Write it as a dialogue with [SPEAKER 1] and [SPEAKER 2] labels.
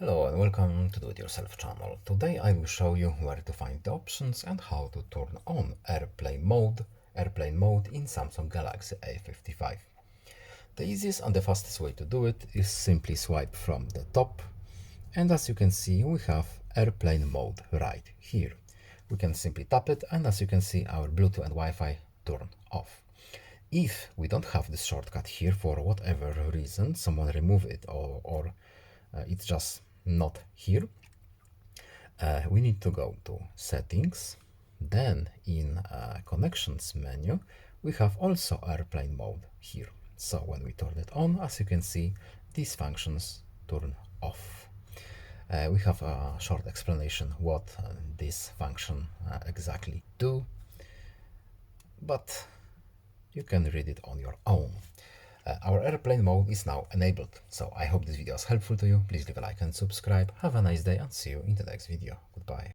[SPEAKER 1] Hello and welcome to Do It Yourself channel. Today I will show you where to find the options and how to turn on airplane mode in Samsung Galaxy A55. The easiest and the fastest way to do it is simply swipe from the top, and as you can see we have airplane mode right here. We can simply tap it, and as you can see our Bluetooth and Wi-Fi turn off. If we don't have this shortcut here for whatever reason, someone remove it or it's just not here, we need to go to settings. Then in connections menu we have also airplane mode here. So when we turn it on, as you can see, these functions turn off. We have a short explanation what this function exactly do, but you can read it on your own. Our airplane mode is now enabled, so I hope this video is helpful to you. Please leave a like and subscribe. Have a nice day and see you in the next video. Goodbye.